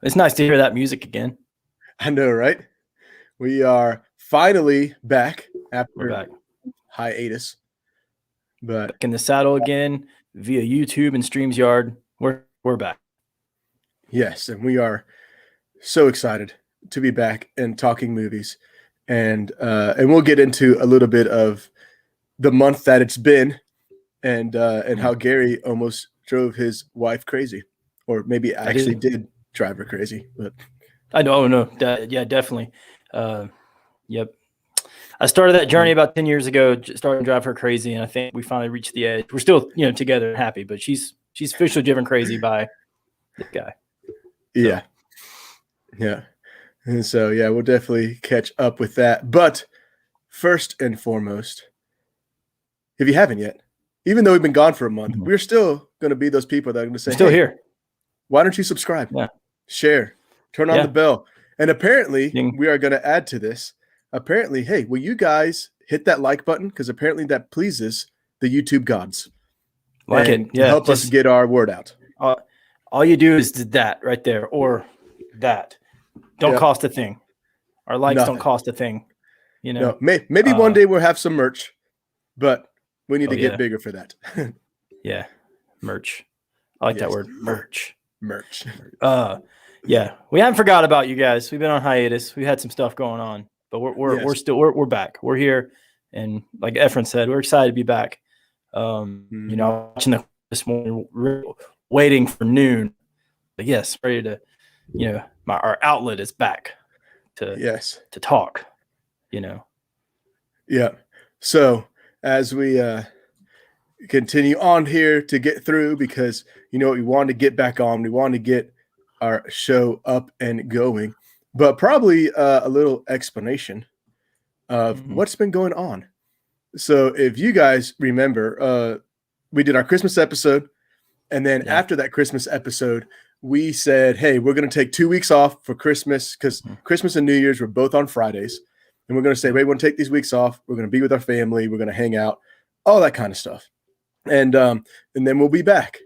It's nice to hear that music again. I know, right? We are finally back We're after back. hiatus. But Back in the saddle again via YouTube and StreamYard. We're back. yes, and we are so excited to be back and talking movies. And we'll get into a little bit of the month that it's been and how Gary almost drove his wife crazy. Or maybe actually did drive her crazy. But I know, no, yeah, definitely. Yep. I started that journey about 10 years ago, starting to drive her crazy, and I think we finally reached the edge. We're still, together and happy, but she's officially driven crazy by this guy. Yeah. Yeah. And so, yeah, we'll definitely catch up with that. But first and foremost, if you haven't yet, even though we've been gone for a month, we're still going to be those people that are going to say, still here. Why don't you subscribe? Yeah. Share, turn on the bell. And apparently, we are going to add to this. Apparently, hey, will you guys hit that like button? Because apparently that pleases the YouTube gods. Like it. Yeah. Help us get our word out. All you do is that right there or that. Don't cost a thing. Our likes don't cost a thing. No, maybe one day we'll have some merch, but we need to get bigger for that. Yeah. Merch. I like that word. Merch. Yeah. We haven't forgot about you guys. We've been on hiatus. We had some stuff going on, but we're back. We're here. And like Efren said, we're excited to be back. Watching this morning, waiting for noon. But yes, ready to, our outlet is back to talk, Yeah. So as we continue on here to get through, because we wanted to get back on, we wanted to get our show up and going, but probably a little explanation of what's been going on. So if you guys remember, we did our Christmas episode, and then after that Christmas episode, we said, hey, we're going to take 2 weeks off for Christmas, because Christmas and New Year's were both on Fridays. And we're going to say, hey, we're going to take these weeks off. We're going to be with our family. We're going to hang out, all that kind of stuff. And then we'll be back.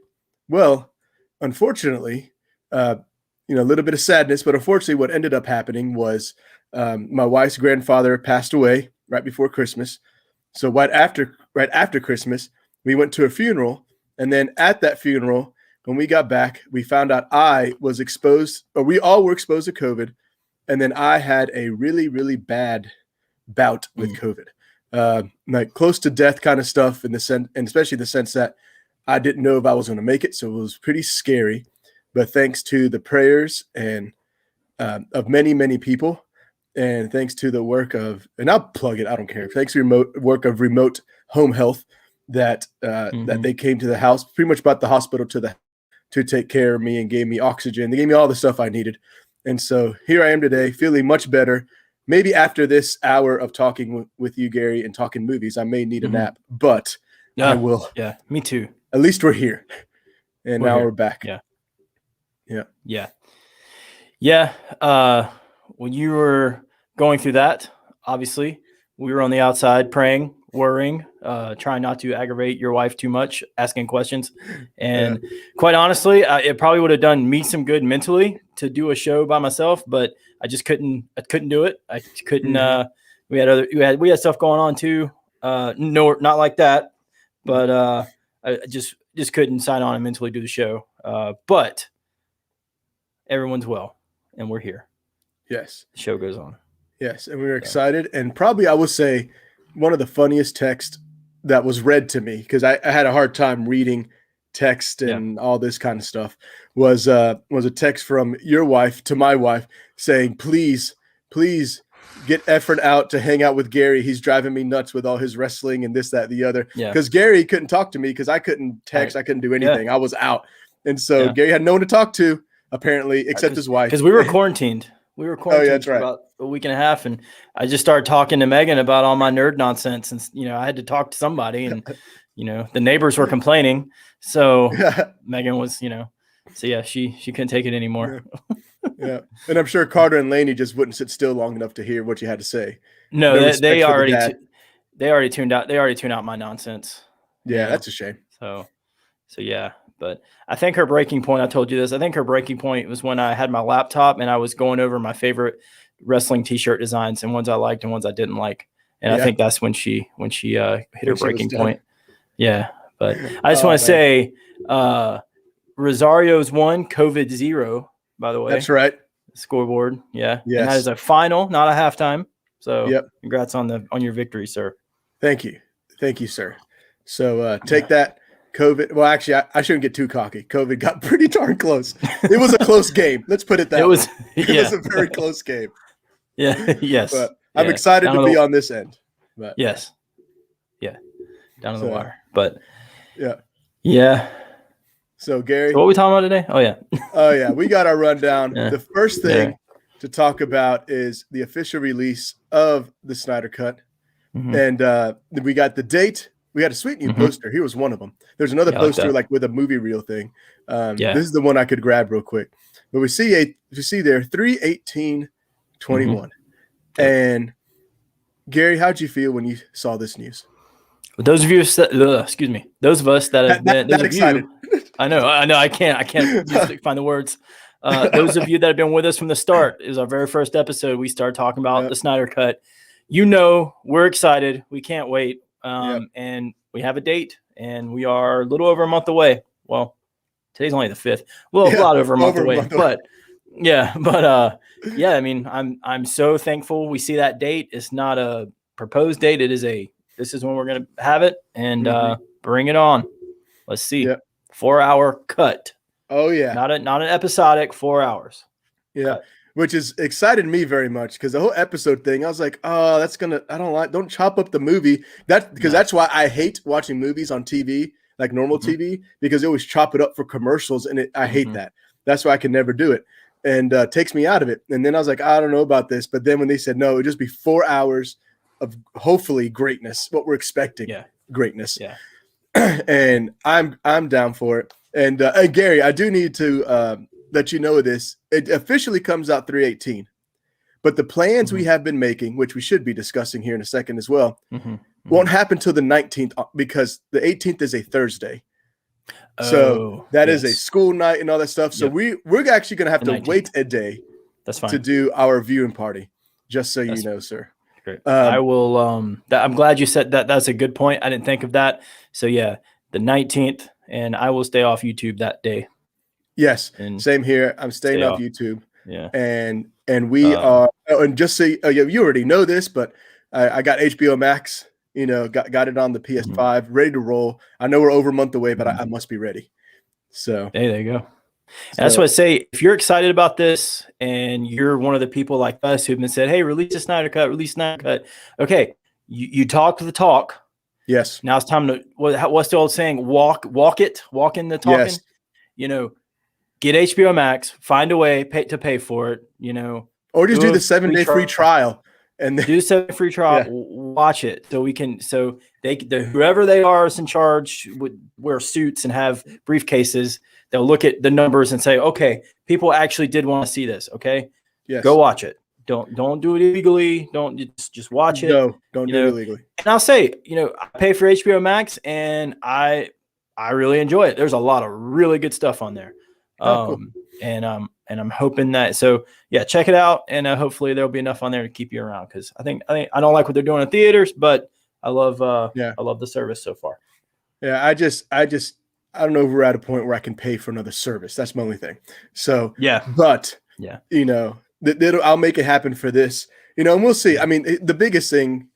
Well, unfortunately, a little bit of sadness, but unfortunately what ended up happening was my wife's grandfather passed away right before Christmas. So right after Christmas, we went to a funeral. And then at that funeral, when we got back, we found out I was exposed, or we all were exposed to COVID. And then I had a really, really bad bout with COVID, like close to death kind of stuff in the sense, and especially the sense that I didn't know if I was going to make it. So it was pretty scary. But thanks to the prayers and of many, many people, and thanks to the work of, and I'll plug it, I don't care. Thanks to work of remote home health that they came to the house, pretty much brought the hospital to take care of me and gave me oxygen. They gave me all the stuff I needed. And so here I am today, feeling much better. Maybe after this hour of talking with you, Gary, and talking movies, I may need a nap, but I will. Yeah, me too. At least we're here. And now we're back. Yeah. When you were going through that, obviously, we were on the outside praying, worrying, trying not to aggravate your wife too much, asking questions. And quite honestly, it probably would have done me some good mentally to do a show by myself, but I just couldn't do it. I couldn't, we had stuff going on too. No, not like that, but I just couldn't sign on and mentally do the show. But everyone's well, and we're here. Yes. The show goes on. Yes. And we were excited. And probably, I would say, one of the funniest texts that was read to me, because I had a hard time reading text and all this kind of stuff, was a text from your wife to my wife saying, please get Efren out to hang out with Gary. He's driving me nuts with all his wrestling and this, that, the other. Because Gary couldn't talk to me because I couldn't text. I couldn't do anything. I was out. And so Gary had no one to talk to, apparently, except his wife. Because we were quarantined. We were quarantined for about a week and a half, and I just started talking to Megan about all my nerd nonsense, and I had to talk to somebody, and the neighbors were complaining, so Megan was, so yeah, she couldn't take it anymore. Yeah, and I'm sure Carter and Laney just wouldn't sit still long enough to hear what you had to say. No, they already tuned out. They already tuned out my nonsense. Yeah, that's a shame. So yeah, But I think her breaking point, I told you this, I think her breaking point was when I had my laptop and I was going over my favorite wrestling t-shirt designs and ones I liked and ones I didn't like. And I think that's when she hit her breaking point. Yeah. But I just want to say Rosario's 1, COVID 0, by the way. That's right. Scoreboard. Yeah. Yes. And that is a final, not a halftime. So congrats on your victory, sir. Thank you. Thank you, sir. So take that. COVID. Well, actually, I shouldn't get too cocky. COVID got pretty darn close. It was a close game. Let's put it that way. It was a very close game. Yeah. Yes. But I'm excited to be on this end. But yes. Yeah. Down to the wire. But yeah. Yeah. So Gary, what are we talking about today? Oh yeah. We got our rundown. The first thing to talk about is the official release of the Snyder Cut. And we got the date. We had a sweet new poster. Here was one of them. There's another poster like with a movie reel thing. This is the one I could grab real quick. But we see there 3/18/21. And Gary, how'd you feel when you saw this news? Those of you, those of us that have been that excited. I know, I can't find the words. Those of you that have been with us from the start, is our very first episode. We started talking about the Snyder Cut. We're excited. We can't wait. And we have a date, and we are a little over a month away. Well, today's only the 5th. Well, a lot over a month away. But I mean, I'm so thankful we see that date. It's not a proposed date. This is when we're gonna have it, and bring it on. Let's see. 4-hour cut. Oh yeah. Not an episodic 4 hours. Yeah. Cut. Which has excited me very much because the whole episode thing, I was like, oh, don't chop up the movie. That's why I hate watching movies on TV, like normal TV, because they always chop it up for commercials. And I hate that. That's why I can never do it. And takes me out of it. And then I was like, I don't know about this. But then when they said, no, it would just be 4 hours of hopefully greatness, what we're expecting. Yeah. Greatness. Yeah. And I'm down for it. And Gary, I do need to let you know this. It officially comes out 3/18, but the plans we have been making, which we should be discussing here in a second as well, won't happen till the 19th because the 18th is a Thursday. So that is a school night and all that stuff. So we're actually going to have to wait a day. That's fine. To do our viewing party, just so you know, sir. Great. I will. I'm glad you said that. That's a good point. I didn't think of that. So the 19th, and I will stay off YouTube that day. Yes, same here. I'm staying off YouTube. Yeah, and we are. And just so you already know this, but I got HBO Max. Got it on the PS5, ready to roll. I know we're over a month away, but I must be ready. So hey, there you go. So, that's what I say. If you're excited about this, and you're one of the people like us who've been said, "Hey, release a Snyder Cut, release Snyder Cut." Okay, you talk the talk. Yes. Now it's time to what's the old saying? Walk in the talking. Yes. Get HBO Max, find a way to pay for it, or just do the 7-day free trial and then, do 7-day free trial, watch it so whoever they are is in charge would wear suits and have briefcases. They'll look at the numbers and say, okay, people actually did want to see this. Okay. Yes. Go watch it. Don't do it illegally. Don't just watch it. No, don't do it illegally. And I'll say, I pay for HBO Max and I really enjoy it. There's a lot of really good stuff on there. Cool. And I'm hoping that, check it out. And hopefully there'll be enough on there to keep you around. Cause I think I don't like what they're doing in theaters, but I love the service so far. Yeah. I don't know if we're at a point where I can pay for another service. That's my only thing. So, I'll make it happen for this, and we'll see. I mean, the biggest thing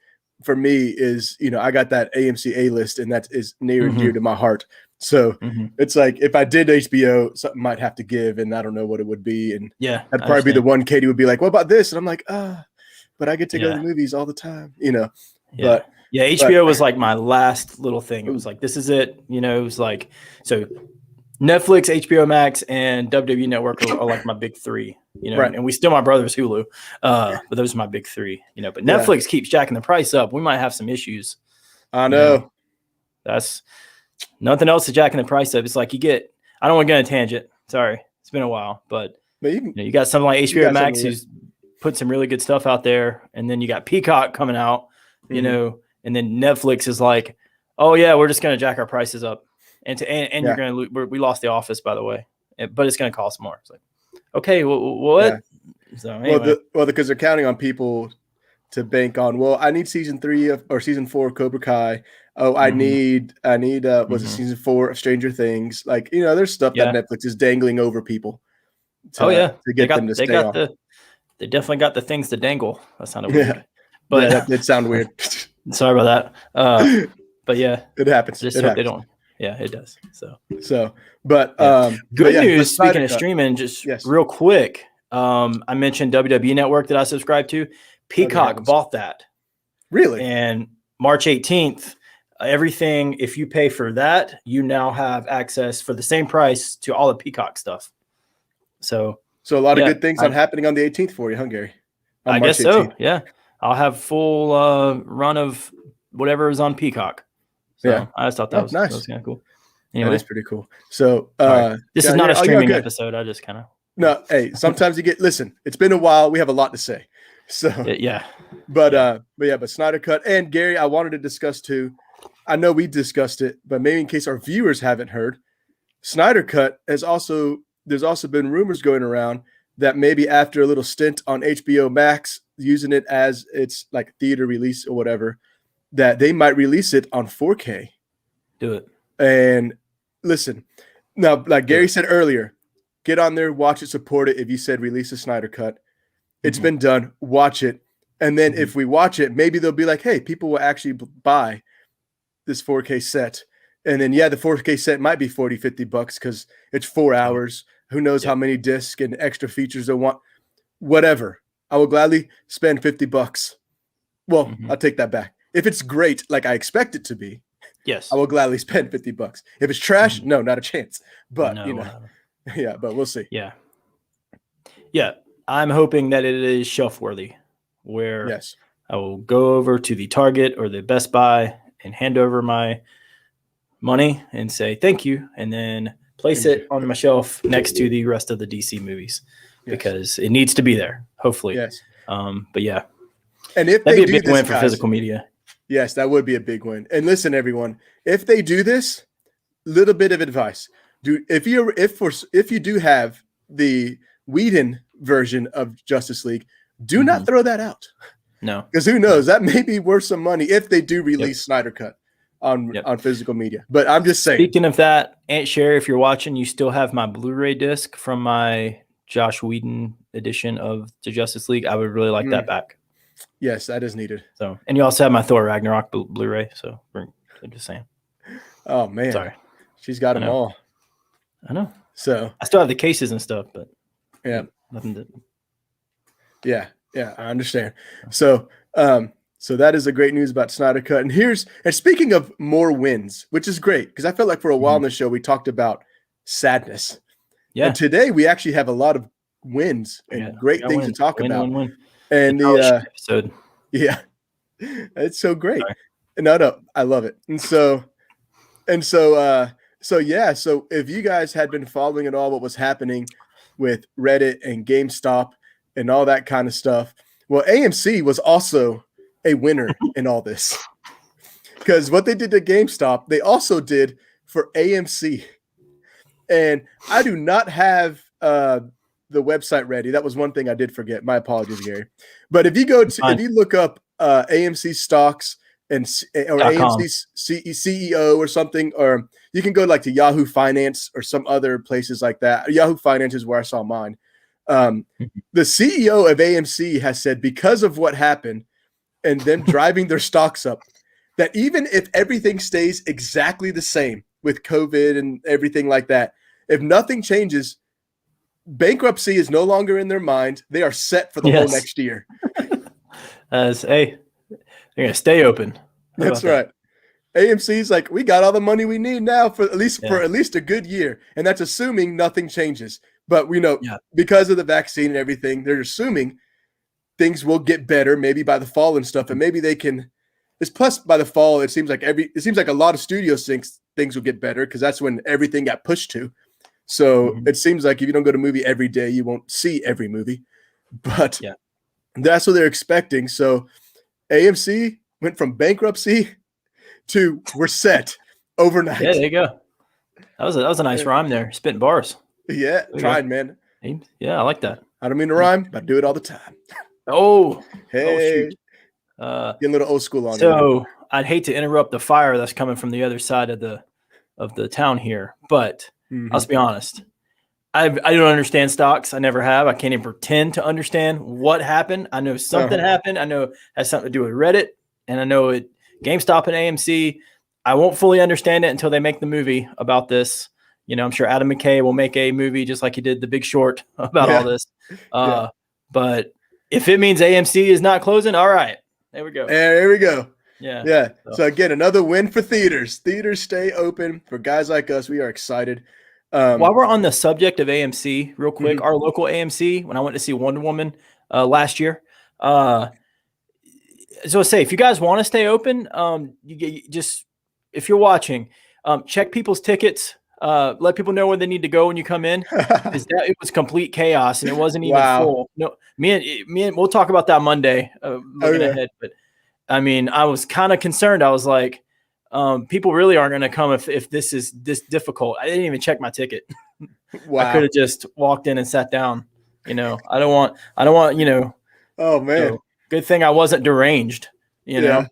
for me is, I got that AMC A list and that is near and dear to my heart. So it's like, if I did HBO, something might have to give, and I don't know what it would be. And I'd probably be the one Katie would be like, what about this? And I'm like, but I get to go to the movies all the time, but HBO was like my last little thing. It was like, this is it. It was like, so Netflix, HBO Max, and WWE Network are like my big three, right. And we still my brother's Hulu. But those are my big three, but Netflix keeps jacking the price up. We might have some issues. I know. That's nothing else to jacking the price up. It's like I don't want to go on a tangent. Sorry. It's been a while, but you got something like HBO Max who's put some really good stuff out there. And then you got Peacock coming out, and then Netflix is like, oh yeah, we're just going to jack our prices up. and Yeah. you're going to we lost The Office, by the way, but it's going to cost more. It's like, okay, what? Yeah. So anyway, because they're counting on people to bank on. Well, I need season 3 or season 4 of Cobra Kai. Oh, I need was it season 4 of Stranger Things? Like, there's stuff that Netflix is dangling over people to get them to stay on. They definitely got the things to dangle. That sounded weird. Yeah. But yeah, that did sound weird. Sorry about that. But yeah, it happens. Just it hope happens. they don't. Yeah, it does. But good but news. Speaking of Cut. streaming, just real quick, I mentioned WWE Network that I subscribe to. Peacock bought that. Really? And March 18th, everything. If you pay for that, you now have access for the same price to all the Peacock stuff. So a lot of good things happening on the 18th for you, huh, Gary? I guess so. Yeah, I'll have full run of whatever is on Peacock. So I just thought that was nice. That was kind of cool. Anyway, that is pretty cool. So this is not a streaming episode. I just kind of hey. Sometimes you listen. It's been a while. We have a lot to say. So but Snyder Cut and Gary, I wanted to discuss too. I know we discussed it, but maybe in case our viewers haven't heard, Snyder Cut there's also been rumors going around that maybe after a little stint on HBO Max, using it as its like theater release or whatever, that they might release it on 4K. Do it. And listen, now, like Gary said earlier, get on there, watch it, support it. If you said release a Snyder Cut, it's been done, watch it. And then if we watch it, maybe they'll be like, hey, people will actually buy this 4K set. And then, the 4K set might be $40, $50 because it's 4 hours. Who knows how many discs and extra features they'll want. Whatever. I will gladly spend $50. Well, I'll take that back. If it's great, like I expect it to be, yes, I will gladly spend $50. If it's trash, no, not a chance. But but we'll see. Yeah. I'm hoping that it is shelf worthy, where I will go over to the Target or the Best Buy and hand over my money and say thank you, and then place it on my shelf next to the rest of the DC movies because it needs to be there. Hopefully, but yeah. And if that'd they be a big win for physical media. Yes, that would be a big win. And listen, everyone, if they do this, little bit of advice: if you do have the Whedon version of Justice League, do not throw that out. No, because who knows, that may be worth some money if they do release Snyder Cut on physical media. But I'm just saying. Speaking of that, Aunt Sherry, if you're watching, you still have my Blu-ray disc from my Josh Whedon edition of the Justice League. I would really like that back. Yes, that is needed. So, and you also have my Thor Ragnarok Blu-ray. So I'm just saying. Oh man, sorry, she's got them all. I know. So I still have the cases and stuff, but nothing to. Yeah, I understand. So, so that is the great news about Snyder Cut. And speaking of more wins, which is great because I felt like for a while on the show we talked about sadness. Yeah. And today we actually have a lot of wins and great things to talk about. Win. And the episode. Yeah, it's so great. No, I love it. So if you guys had been following at all what was happening with Reddit and GameStop and all that kind of stuff, well, AMC was also a winner in all this because what they did to GameStop, they also did for AMC. And I do not have the website ready. That was one thing I did forget. My apologies, Gary. But if you look up AMC stocks or AMC CEO or something, or you can go like to Yahoo Finance or some other places like that. Yahoo Finance is where I saw mine. The CEO of AMC has said because of what happened and them driving their stocks up, that even if everything stays exactly the same with COVID and everything like that, if nothing changes, bankruptcy is no longer in their mind. They are set for the whole next year. They're going to stay open. That's right. AMC's like, we got all the money we need now for at least a good year. And that's assuming nothing changes. But we know because of the vaccine and everything, they're assuming things will get better maybe by the fall and stuff. And maybe they can plus by the fall, it seems like a lot of studios think things will get better because that's when everything got pushed to. So it seems like if you don't go to a movie every day, you won't see every movie. But that's what they're expecting. So AMC went from bankruptcy to we're set overnight. Yeah, there you go. That was a nice rhyme there. Spitting bars. Yeah, trying, man. Yeah, I like that. I don't mean to rhyme, but I do it all the time. Oh Hey, shoot. getting a little old school on you. So I'd hate to interrupt the fire that's coming from the other side of the town here, but let's be honest. I don't understand stocks. I never have. I can't even pretend to understand what happened. I know something happened. I know it has something to do with Reddit, and I know it GameStop and AMC. I won't fully understand it until they make the movie about this. I'm sure Adam McKay will make a movie just like he did The Big Short about all this. But if it means AMC is not closing, all right, there we go. There we go. Yeah. So again, another win for theaters. Theaters stay open for guys like us. We are excited. While we're on the subject of AMC, real quick, our local AMC, when I went to see Wonder Woman last year, so let's say if you guys want to stay open, you just if you're watching, check people's tickets. Let people know where they need to go when you come in. It was complete chaos and it wasn't even full. No, me and we'll talk about that Monday. Looking ahead, but I mean, I was kind of concerned. I was like, people really aren't going to come if this is this difficult. I didn't even check my ticket. I could have just walked in and sat down. I don't want. Oh man, good thing I wasn't deranged. Yeah.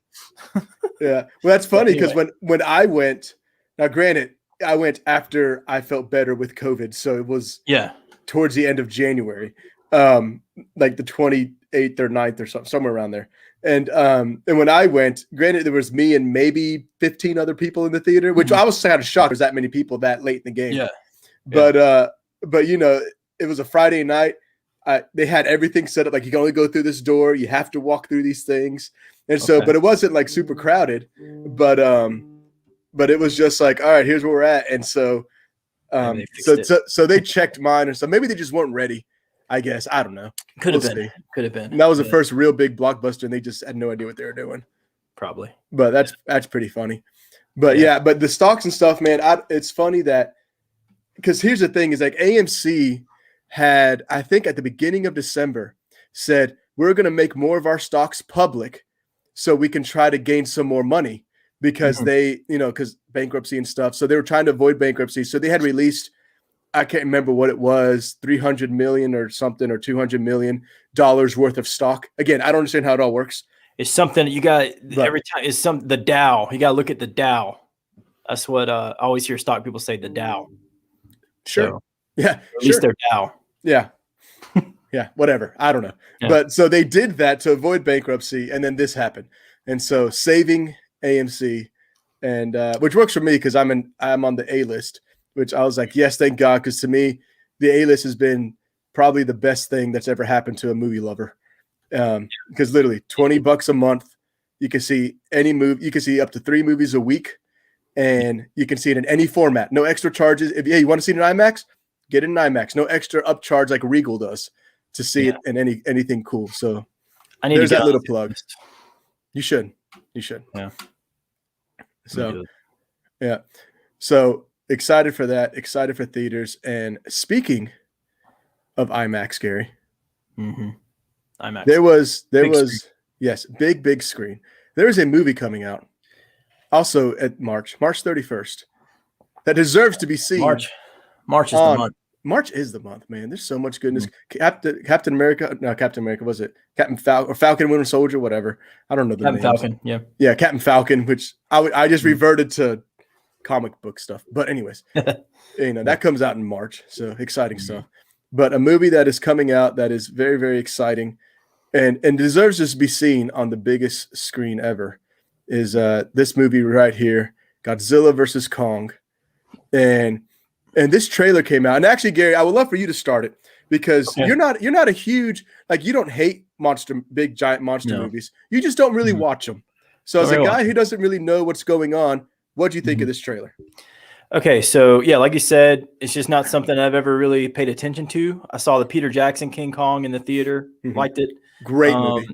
Well, that's funny because when I went, now granted, I went after I felt better with COVID, so it was towards the end of January, like the 28th or 9th or something, somewhere around there. And when I went, granted, there was me and maybe 15 other people in the theater, which I was kind of shocked. There's that many people that late in the game. But it was a Friday night. They had everything set up. Like, you can only go through this door. You have to walk through these things. And so, but it wasn't like super crowded, but it was just like, all right, here's where we're at. And so, so they checked mine or so maybe they just weren't ready. I guess. I don't know. Could have been. And that was the first real big blockbuster, and they just had no idea what they were doing. Probably. But that's pretty funny. But but the stocks and stuff, man, it's funny that because here's the thing is like AMC had, I think at the beginning of December, said we're going to make more of our stocks public so we can try to gain some more money because they, because bankruptcy and stuff. So they were trying to avoid bankruptcy. So they had released, I can't remember what it was, 300 million or something, or $200 million worth of stock. Again, I don't understand how it all works. It's something that you got every time. It's the Dow. You got to look at the Dow. That's what I always hear stock people say, the Dow. Sure. So, at least they're Dow. Yeah. Whatever. I don't know. Yeah. But so they did that to avoid bankruptcy, and then this happened. And so saving AMC, and which works for me because I'm on the A list, which I was like, yes, thank God, because to me, the A list has been probably the best thing that's ever happened to a movie lover. Because literally $20 a month, you can see any movie, you can see up to 3 movies a week, and you can see it in any format. No extra charges. If you want to see it in IMAX, get it in IMAX. No extra upcharge like Regal does to see it in anything cool. So there's that little plug. You should. Yeah. So So excited for that. Excited for theaters. And speaking of IMAX, Gary, IMAX. There was big screen. There is a movie coming out also at March 31st that deserves to be seen. March is the month. March is the month, man. There's so much goodness. Captain America was it? Captain Falcon or Falcon Winter Soldier, whatever. I don't know the names. Falcon, yeah, Captain Falcon, which I just reverted to comic book stuff. But anyways, that comes out in March, so exciting stuff. But a movie that is coming out that is very, very exciting and deserves to be seen on the biggest screen ever is this movie right here, Godzilla versus Kong. And this trailer came out. And actually, Gary, I would love for you to start it because you're not a huge, like, you don't hate big giant monster movies. You just don't really watch them. So as a guy who doesn't really know what's going on, what do you think of this trailer? Okay, so like you said, it's just not something I've ever really paid attention to. I saw the Peter Jackson King Kong in the theater, liked it. Great movie.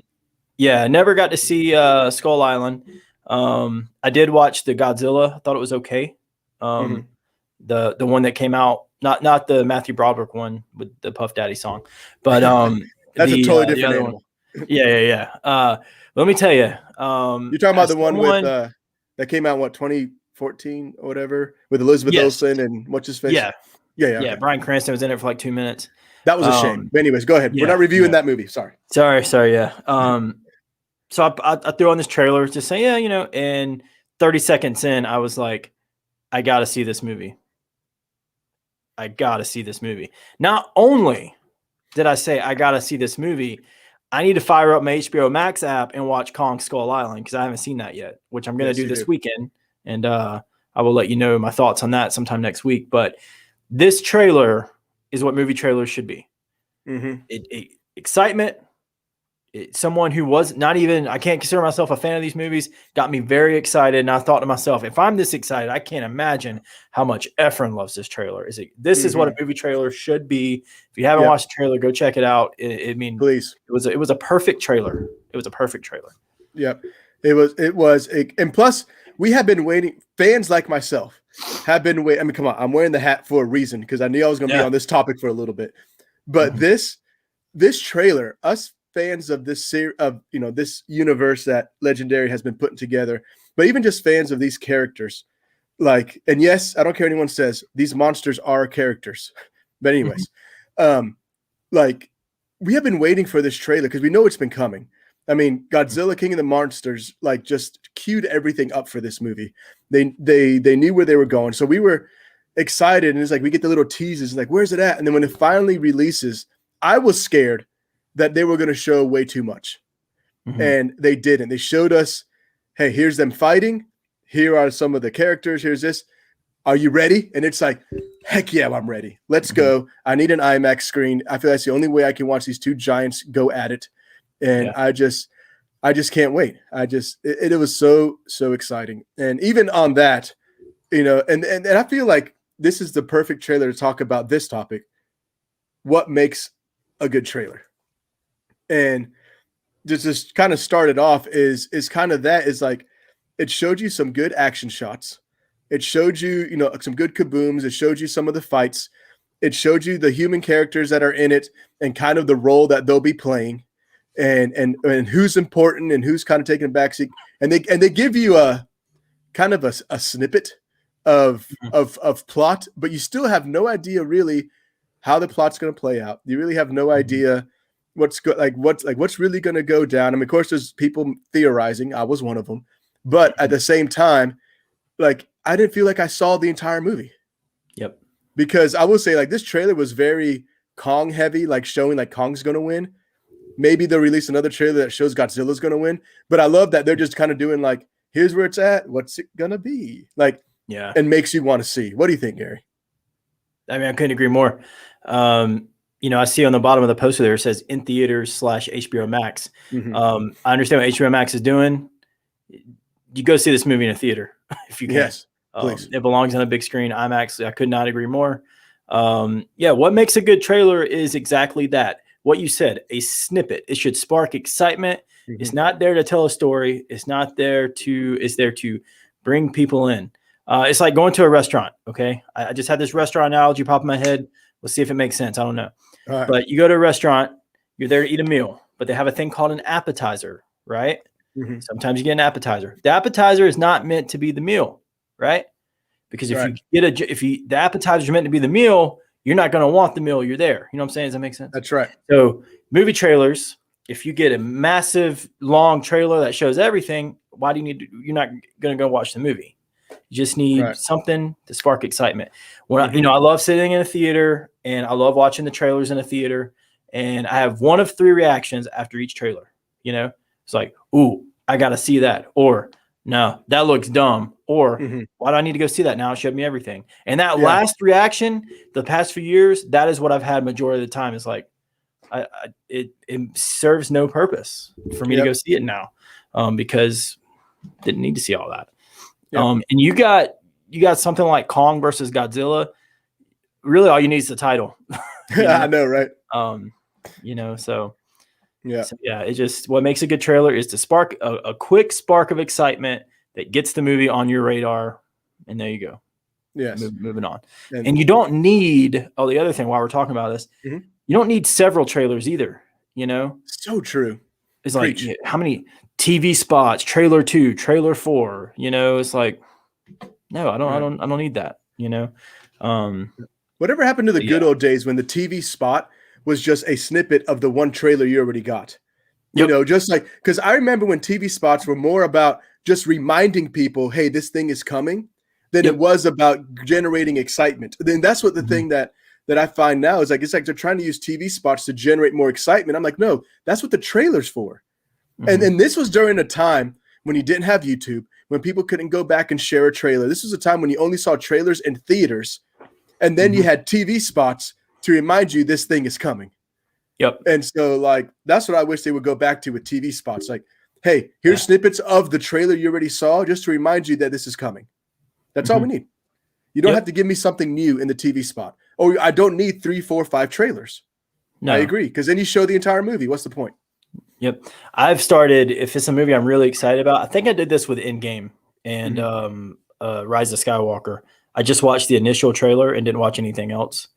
Yeah, never got to see Skull Island. I did watch the Godzilla. I thought it was okay. The one that came out, not the Matthew Broderick one with the Puff Daddy song, but that's a totally different animal. Yeah. Let me tell you, you're talking about the one with that came out 2014 14 or whatever with Elizabeth Yes. Olsen and what's his face? Yeah. Yeah. Yeah. Okay. Bryan Cranston was in it for like 2 minutes. That was a shame. But anyways, go ahead. We're Yeah. not reviewing Yeah. that movie. Sorry. Sorry. Yeah. So I threw on this trailer to say, yeah, you know, and 30 seconds in, I was like, I got to see this movie. I got to see this movie. Not only did I say I got to see this movie, I need to fire up my HBO Max app and watch Kong Skull Island because I haven't seen that yet, which I'm going to do this weekend. And I will let you know my thoughts on that sometime next week. But this trailer is what movie trailers should be. Excitement. Someone who was not even, I can't consider myself a fan of these movies, got me very excited. And I thought to myself, if I'm this excited, I can't imagine how much Efren loves this trailer. This is what a movie trailer should be. If you haven't watched the trailer, go check it out. Please. It was a perfect trailer. It was a perfect trailer. Yep. It was. And plus, we have been waiting. Fans like myself have been waiting. I mean, come on. I'm wearing the hat for a reason because I knew I was going to be on this topic for a little bit. But this trailer, us fans of this this universe that Legendary has been putting together, but even just fans of these characters, like, and yes, I don't care what anyone says, these monsters are characters. But anyways, like, we have been waiting for this trailer because we know it's been coming. I mean, Godzilla King of the Monsters like just queued everything up for this movie. They knew where they were going, so we were excited. And it's like we get the little teases, like, where's it at? And then when it finally releases, I was scared that they were going to show way too much. And they didn't. They showed us, hey, here's them fighting. Here are some of the characters. Here's this. Are you ready? And it's like, heck yeah, I'm ready. Let's go. I need an IMAX screen. I feel that's the only way I can watch these two giants go at it. And I just can't wait. It was so exciting. And even on that, you know, and I feel like this is the perfect trailer to talk about this topic. What makes a good trailer? And just kind of started off is kind of that is like, it showed you some good action shots. It showed you, you know, some good kabooms. It showed you some of the fights. It showed you the human characters that are in it and kind of the role that they'll be playing and who's important and who's kind of taking a backseat. And they give you a kind of a snippet of plot, but you still have no idea really how the plot's going to play out. You really have no idea what's really going to go down. I mean, of course, there's people theorizing. I was one of them, but at the same time, like, I didn't feel like I saw the entire movie. Yep. Because I will say, like, this trailer was very Kong heavy, like showing like Kong's going to win. Maybe they'll release another trailer that shows Godzilla's going to win. But I love that they're just kind of doing like, here's where it's at. What's it going to be? Like, yeah. And makes you want to see. What do you think, Gary? I mean, I couldn't agree more. You know, I see on the bottom of the poster there, it says in theaters / HBO Max. I understand what HBO Max is doing. You go see this movie in a theater if you can. Yes, please. It belongs on a big screen. IMAX. I could not agree more. What makes a good trailer is exactly that. What you said, a snippet. It should spark excitement. It's not there to tell a story. It's there to bring people in. It's like going to a restaurant. Okay. I just had this restaurant analogy pop in my head. Let's see if it makes sense. I don't know. Right. But you go to a restaurant, you're there to eat a meal, but they have a thing called an appetizer, right? Sometimes you get an appetizer. The appetizer is not meant to be the meal, right? Because if the appetizer is meant to be the meal, you're not going to want the meal. You're there. You know what I'm saying? Does that make sense? That's right. So movie trailers, if you get a massive long trailer that shows everything, why do you need to, you're not going to go watch the movie. You just need something to spark excitement. When I love sitting in a theater and I love watching the trailers in a theater, and I have one of 3 reactions after each trailer. You know, it's like, ooh, I got to see that. Or no, that looks dumb. Or why do I need to go see that now? It showed me everything. And that last reaction, the past few years, that is what I've had majority of the time. It's like, it serves no purpose for me to go see it now, because didn't need to see all that. And you got something like Kong versus Godzilla. Really, all you need is the title. I know, right? It just, what makes a good trailer is to spark a quick spark of excitement that gets the movie on your radar, and there you go. Yes, moving on. And you don't need. Oh, the other thing, while we're talking about this, you don't need several trailers either. You know, so true. It's like, how many TV spots, trailer 2, trailer 4, you know, it's like, No, I don't. I Right. don't. I don't need that. Um, Whatever happened to the but yeah. good old days when the TV spot was just a snippet of the one trailer you already got? Yep. Just like, because I remember when TV spots were more about just reminding people, hey, this thing is coming, than it Yep. was about generating excitement. Then that's what the Mhm. thing that I find now is like, it's like they're trying to use TV spots to generate more excitement. I'm like, no, that's what the trailer's for. Mhm. And this was during a time when you didn't have YouTube, when people couldn't go back and share a trailer. This was a time when you only saw trailers in theaters, and then you Mhm. had TV spots to remind you this thing is coming. Yep. And so, like, that's what I wish they would go back to with TV spots. Like, hey, here's Yeah. snippets of the trailer you already saw just to remind you that this is coming. That's all we Mhm. need. You don't Yep. have to give me something new in the TV spot. Oh, I don't need 3, 4, 5 trailers. I No. agree, because then you show the entire movie. What's the point? Yep. I've started, if it's a movie I'm really excited about, I think I did this with Endgame and Rise of Skywalker. I just watched the initial trailer and didn't watch anything else.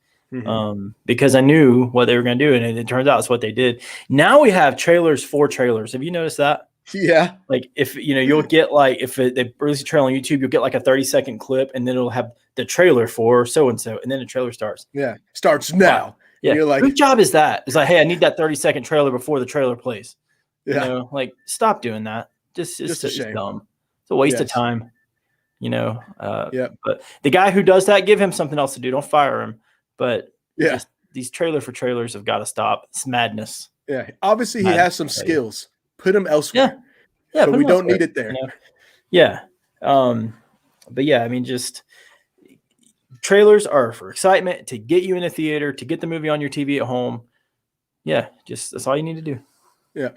Because I knew what they were going to do, and it turns out it's what they did. Now we have trailers for trailers. Have you noticed that? Yeah. Like, if you'll get like, if they release a trailer on YouTube, you'll get like a 30-second clip, and then it'll have the trailer for so and so, and then the trailer starts. Yeah. Starts now. Yeah. And you're like, whose job is that? It's like, hey, I need that 30-second trailer before the trailer plays. yeah, Like, stop doing that. Just a it's shame. dumb. It's a waste of Yes. time. Yeah. But the guy who does that, give him something else to do. Don't fire him. But Yeah. just these trailer for trailers have got to stop. It's madness. Yeah. Obviously, he has some skills. Put him elsewhere. Yeah. But we don't need it there. Yeah. But yeah, I mean, just trailers are for excitement, to get you in a theater, to get the movie on your TV at home. Yeah, just that's all you need to do. Yeah.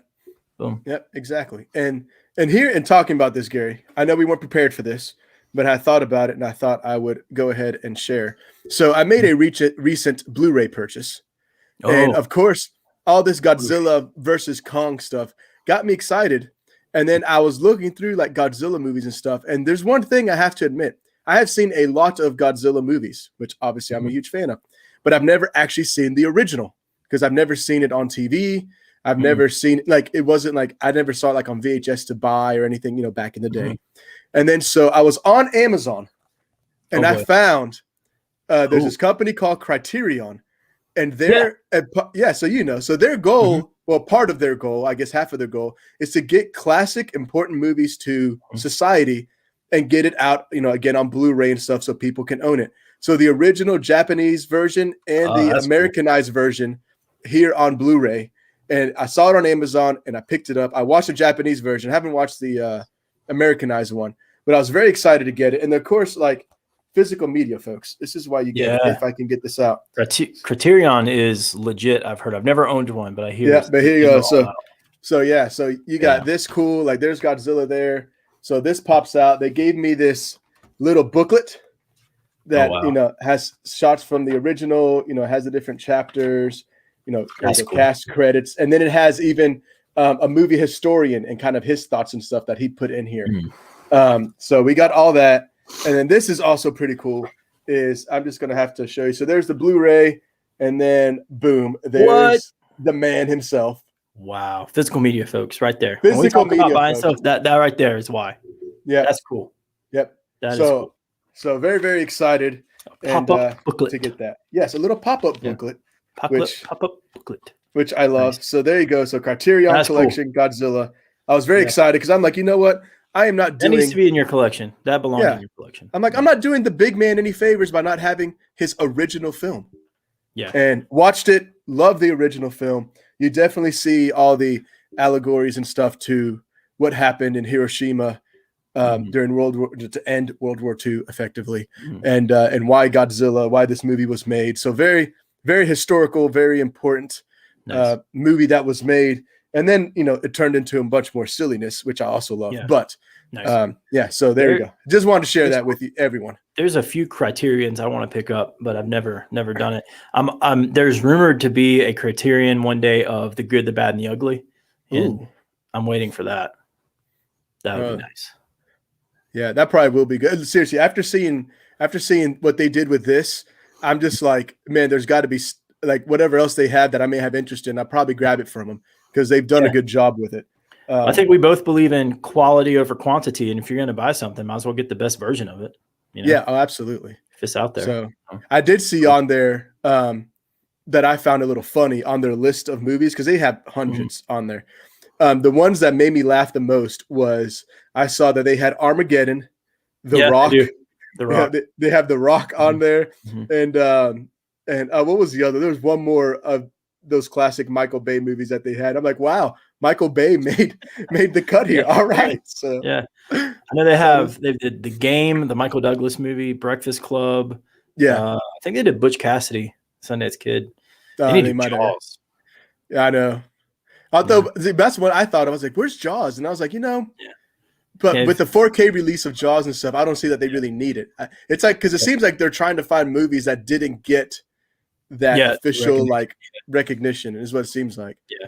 Boom. Yep, exactly. And here, in talking about this, Gary, I know we weren't prepared for this, but I thought about it and I thought I would go ahead and share. So I made a recent Blu-ray purchase. And of course, all this Godzilla versus Kong stuff got me excited. And then I was looking through like Godzilla movies and stuff. And there's one thing I have to admit. I have seen a lot of Godzilla movies, which obviously I'm a huge fan of, but I've never actually seen the original because I've never seen it on TV. I've never seen it. Like, it wasn't like I never saw it like on VHS to buy or anything, back in the day. And then so I was on Amazon and I found there's this company called Criterion, and they're so their goal, well, part of their goal, I guess half of their goal, is to get classic important movies to society and get it out, again on Blu-ray and stuff so people can own it. So the original Japanese version and the Americanized version here on Blu-ray. And I saw it on Amazon and I picked it up. I watched the Japanese version. I haven't watched the Americanized one, but I was very excited to get it. And of course, like physical media, folks, this is why you get it, if I can get this out. Criterion is legit. I've heard. I've never owned one, but I hear. Yeah, but here you go. So you got this cool. Like, there's Godzilla there. So this pops out. They gave me this little booklet that has shots from the original. Has the different chapters. The cast credits, and then it has even a movie historian and kind of his thoughts and stuff that he put in here. So we got all that, and then this is also pretty cool. I'm just gonna have to show you. So there's the Blu-ray, and then boom, there's the man himself. Wow, physical media, folks, right there. Physical media, buying stuff, that right there is why. Yeah, that's cool. Yep, that is cool. So very, very excited Pop-up booklet to get that. Yes, a little pop-up booklet. Pop-up booklet, which I love. Nice. So there you go. So Criterion Collection, cool. Godzilla. I was very excited because I'm like, you know what? I am not doing. That needs to be in your collection. That belongs in your collection. I'm like, I'm not doing the big man any favors by not having his original film. Yeah. And watched it. Love the original film. You definitely see all the allegories and stuff to what happened in Hiroshima during to end World War II effectively, and why Godzilla, why this movie was made. So very, very historical, very important movie that was made. And then, it turned into a bunch more silliness, which I also love. Yeah. But so there you go. Just wanted to share that with you, everyone. There's a few Criterions I want to pick up, but I've never done it. There's rumored to be a Criterion one day of The Good, the Bad, and the Ugly. And I'm waiting for that. That would be nice. Yeah, that probably will be good. Seriously, after seeing what they did with this, I'm just like, man, there's got to be like whatever else they have that I may have interest in. I'll probably grab it from them because they've done a good job with it. I think we both believe in quality over quantity, and if you're going to buy something, might as well get the best version of it. You know? Yeah, oh, absolutely. If it's out there. So I did see on there that I found a little funny on their list of movies, because they have hundreds on there. The ones that made me laugh the most was I saw that they had Armageddon, The Rock. The Rock. They have The Rock on there, Mm-hmm. and what was the other? There was one more of those classic Michael Bay movies that they had. I'm like, wow, Michael Bay made the cut here. All right, so yeah, I know they did The Game, the Michael Douglas movie, Breakfast Club. Yeah, I think they did Butch Cassidy, Sundance Kid. they might have. Jaws. Yeah, I know. Although that's what I thought. I was like, "Where's Jaws?" And I was like, but with the 4K release of Jaws and stuff, I don't see that they really need it. It's like, because it seems like they're trying to find movies that didn't get that official recognition is what it seems like. Yeah,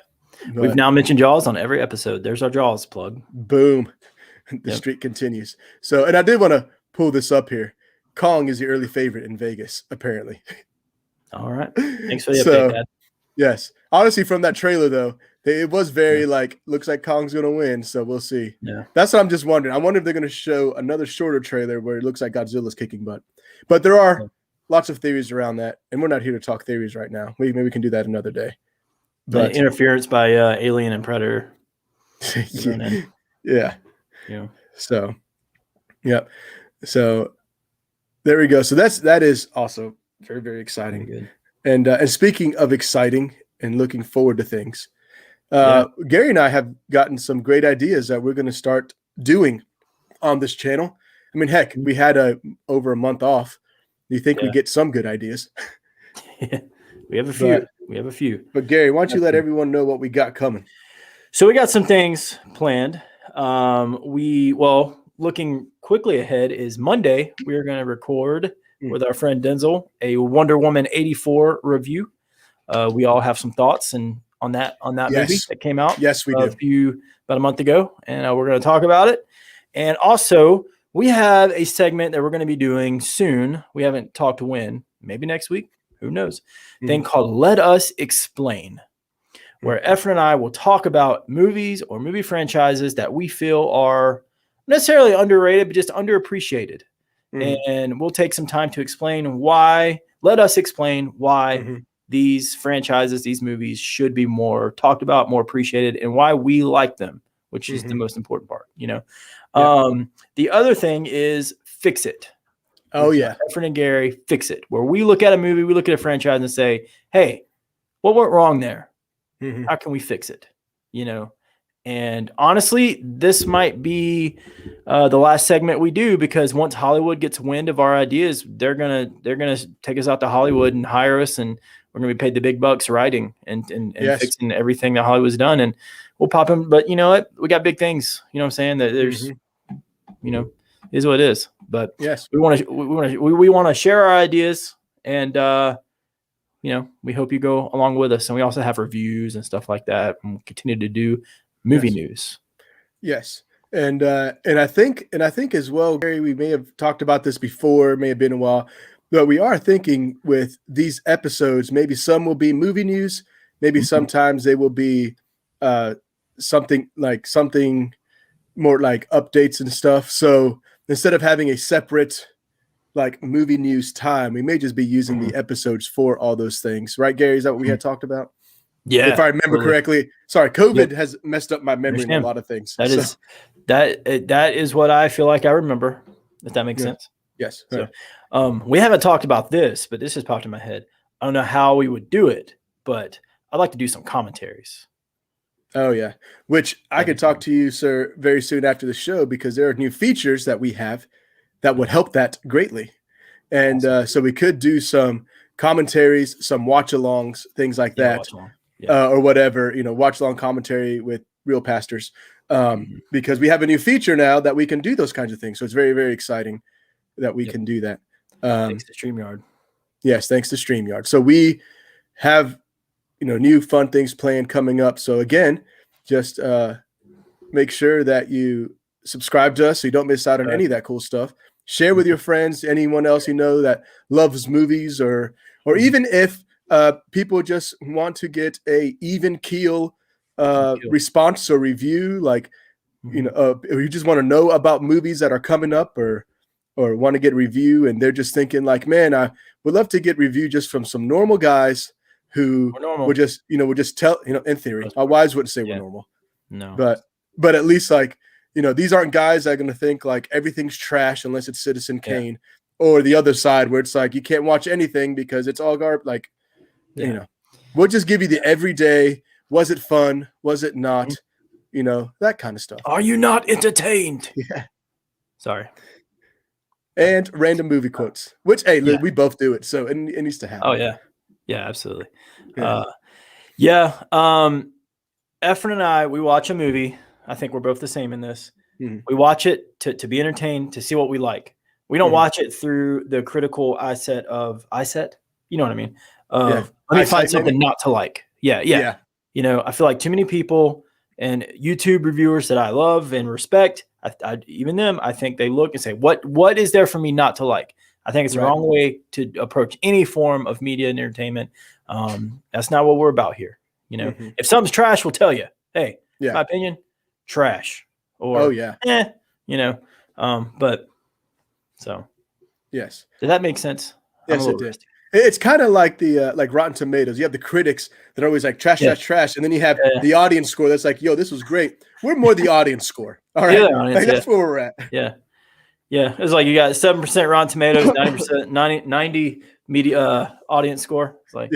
but we've now mentioned Jaws on every episode. There's our Jaws plug. Boom, the streak continues. So, and I did want to pull this up here. Kong is the early favorite in Vegas, apparently. All right, thanks for the update, Dad. Yes, honestly, from that trailer though, it was very looks like Kong's gonna win. So we'll see. Yeah, that's what I'm just wondering. I wonder if they're gonna show another shorter trailer where it looks like Godzilla's kicking butt. But there are lots of theories around that, and we're not here to talk theories right now. Maybe we can do that another day. But interference by Alien and Predator. Yeah. So, So there we go. So that is also very, very exciting. Good. And speaking of exciting and looking forward to things, Gary and I have gotten some great ideas that we're going to start doing on this channel. I mean, heck, we had over a month off. Do you think we get some good ideas? We have a few. But Gary, why don't you let everyone know what we got coming? So we got some things planned. Looking quickly ahead is Monday. We are going to record with our friend Denzel a Wonder Woman 84 review. We all have some thoughts on that movie that came out. Yes, we do. About a month ago, and we're going to talk about it. And also, we have a segment that we're going to be doing soon. We haven't talked when. Maybe next week. Who knows? Thing called Let Us Explain, where Efren and I will talk about movies or movie franchises that we feel are necessarily underrated, but just underappreciated. And we'll take some time to explain why. Let us explain why these franchises, these movies should be more talked about, more appreciated, and why we like them, which is the most important part, The other thing is Fix It. Oh, yeah. Efren and Gary, Fix It, where we look at a movie, we look at a franchise and say, hey, what went wrong there? How can we fix it? And honestly, this might be the last segment we do, because once Hollywood gets wind of our ideas, they're gonna take us out to Hollywood and hire us, and we're gonna be paid the big bucks writing and fixing everything that Hollywood's done, and we'll pop them. But you know what? We got big things. You know what I'm saying? That there's, is what it is. But yes, we want to share our ideas, and we hope you go along with us. And we also have reviews and stuff like that, and we'll continue to do movie news. Yes. And I think as well, Gary, we may have talked about this before, it may have been a while, but we are thinking with these episodes, maybe some will be movie news, maybe sometimes they will be something more like updates and stuff. So instead of having a separate like movie news time, we may just be using the episodes for all those things. Right, Gary? Is that what we had talked about? Yeah. If I remember correctly. Sorry, COVID has messed up my memory in a lot of things. That is what I feel like I remember, if that makes sense. Yes. So, we haven't talked about this, but this just popped in my head. I don't know how we would do it, but I'd like to do some commentaries. Oh, yeah. Which I could talk to you, sir, very soon after the show, because there are new features that we have that would help that greatly. And so we could do some commentaries, some watch-alongs, things like that. Or whatever, watch-along commentary with real pastors, because we have a new feature now that we can do those kinds of things. So it's very, very exciting that we can do that. Thanks to StreamYard. Yes, thanks to StreamYard. So we have, new fun things planned coming up. So again, just make sure that you subscribe to us so you don't miss out on any of that cool stuff. Share with your friends, anyone else that loves movies, or even if people just want to get a even keel response or review, like or you just want to know about movies that are coming up, or or want to get review, and they're just thinking like, man, I would love to get review just from some normal guys who would just, would just tell, in theory, our wives wouldn't say we're normal. No. But at least like, these aren't guys that are going to think like everything's trash unless it's Citizen Kane, or the other side where it's like, you can't watch anything because it's all garbage. Like, we'll just give you the everyday, was it fun? Was it not? That kind of stuff. Are you not entertained? Yeah. Sorry. And random movie quotes, which, hey, we both do it. So it needs to happen. Oh, yeah. Yeah, absolutely. Yeah. Efren and I, we watch a movie. I think we're both the same in this. Mm-hmm. We watch it to be entertained, to see what we like. We don't watch it through the critical eyesight of you know what I mean? Let me find something not to like. Yeah. I feel like too many people and YouTube reviewers that I love and respect, even them, I think they look and say, what is there for me not to like? I think it's the wrong way to approach any form of media and entertainment. That's not what we're about here. If something's trash, we'll tell you, hey, my opinion, trash. Or, but so. Yes. Did that make sense? Yes, it did. It's kind of like the like Rotten Tomatoes. You have the critics that are always like trash, and then you have the audience score that's like, yo, this was great. We're more the audience score. All right, that's where we're at. Yeah. It's like you got 7% Rotten Tomatoes, 90%, 90 media audience score. It's like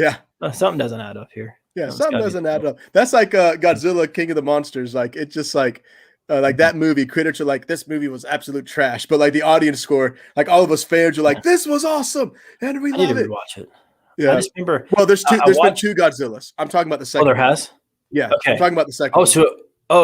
something doesn't add up here. Yeah, something doesn't add up. That's like Godzilla, King of the Monsters. Like it's just like that movie, critics are like, this movie was absolute trash. But like the audience score, like all of us fans are like, this was awesome. And we love it. Watch it. Yeah. I just remember. Well, there's been two Godzillas. I'm talking about the second. Oh, there has? Yeah. Okay. I'm talking about the second one.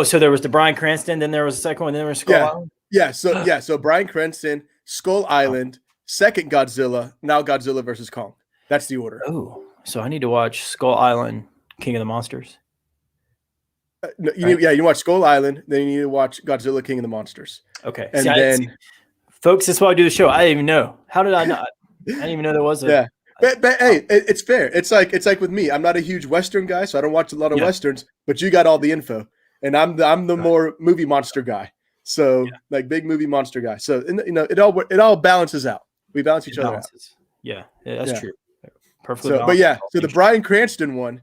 So there was the Bryan Cranston, then there was the second one, then there was Skull Island? Yeah. So Bryan Cranston, Skull Island, second Godzilla, now Godzilla versus Kong. That's the order. Oh, so I need to watch Skull Island, King of the Monsters. You watch Skull Island, then you need to watch Godzilla, King of the Monsters. Okay. And folks, this is why I do the show. I didn't even know. How did I not? I didn't even know there was a. Yeah. But hey, it's fair. It's like with me. I'm not a huge Western guy, so I don't watch a lot of Westerns. But you got all the info, and I'm the more movie monster guy. So like big movie monster guy. So it all balances out. We balance each other out. Yeah, that's true. Perfectly. So the Bryan Cranston one,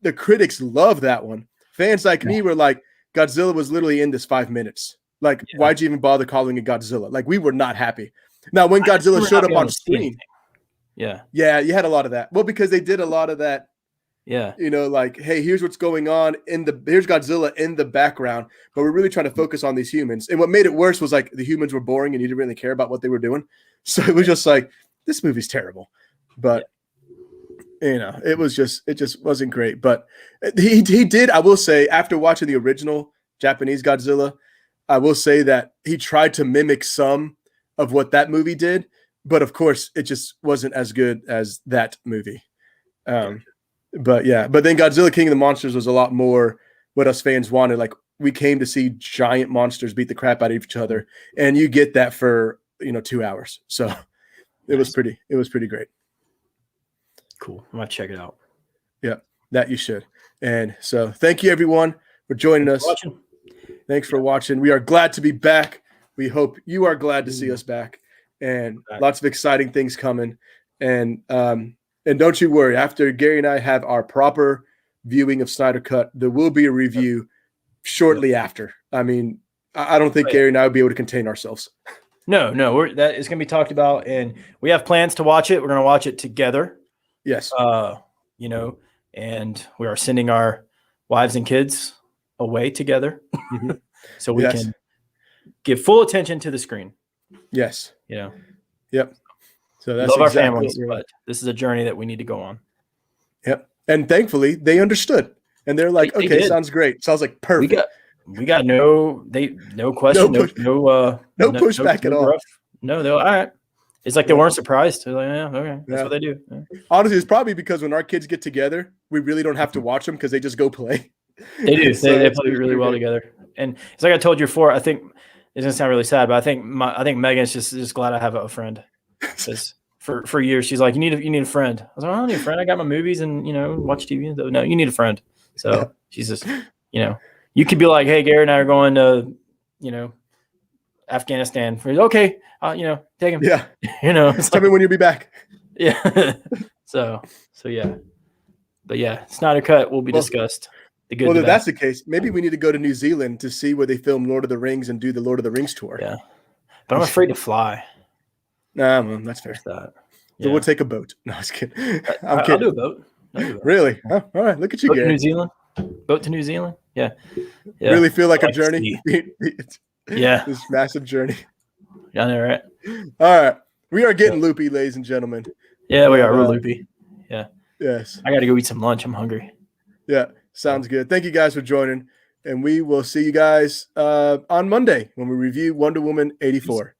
the critics love that one. Fans like me were like, Godzilla was literally in this 5 minutes. Like, why'd you even bother calling it Godzilla? Like, we were not happy. Now, when Godzilla showed up on screen, you had a lot of that. Well, because they did a lot of that. Yeah. Like, hey, here's what's going on here's Godzilla in the background, but we're really trying to focus on these humans. And what made it worse was like the humans were boring and you didn't really care about what they were doing. So it was just like, this movie's terrible. But it just wasn't great. But he did, I will say, after watching the original Japanese Godzilla, I will say that he tried to mimic some of what that movie did, but of course it just wasn't as good as that movie. But then Godzilla King of the Monsters was a lot more what us fans wanted. Like, we came to see giant monsters beat the crap out of each other, and you get that for 2 hours. So it was pretty great. Cool. I'm gonna check it out. Yeah, that you should. And so thank you everyone for joining us. Thanks for watching. We are glad to be back. We hope you are glad to see us back, and lots of exciting things coming. And don't you worry, after Gary and I have our proper viewing of Snyder Cut, there will be a review shortly after. I mean, I don't think Gary and I will be able to contain ourselves. No, that is going to be talked about, and we have plans to watch it. We're going to watch it together. Yes. And we are sending our wives and kids away together so we can give full attention to the screen. Yes. Yep. So that's love our families, but this is a journey that we need to go on. Yep. And thankfully they understood, and they're like, okay, sounds great. Sounds like perfect. We got no question, no pushback at all. No, they're all right. It's like they weren't surprised. They're like, yeah, okay, that's what they do. Yeah. Honestly, it's probably because when our kids get together, we really don't have to watch them because they just go play. They do. They play really well together. And it's like I told you before. I think it's gonna sound really sad, but I think Megan's just glad I have a friend. Because for years she's like, you need a friend. I was like, I don't need a friend. I got my movies and watch TV. And no, you need a friend. So she's just you could be like, hey, Gary and I are going to Afghanistan. Okay, take him. Yeah. It's Tell me when you'll be back. Yeah. so yeah. But yeah, Snyder Cut will be discussed. The good. Well, the if bad. that's the case, maybe we need to go to New Zealand to see where they film Lord of the Rings and do the Lord of the Rings tour. Yeah, but I'm afraid to fly. Nah, well, that's fair. That. So we'll take a boat. No, I was kidding. I'm I'll kidding. do a boat. Really? Oh, all right. Look at you, Boat Gary. to New Zealand. Boat to New Zealand. Yeah. Really feel like a to journey. Yeah. This massive journey. Yeah, I know, right? All right. We are getting loopy, ladies and gentlemen. Yeah, we are. We're loopy. Yeah. Yes. I got to go eat some lunch. I'm hungry. Yeah. Sounds good. Thank you guys for joining. And we will see you guys on Monday when we review Wonder Woman 84.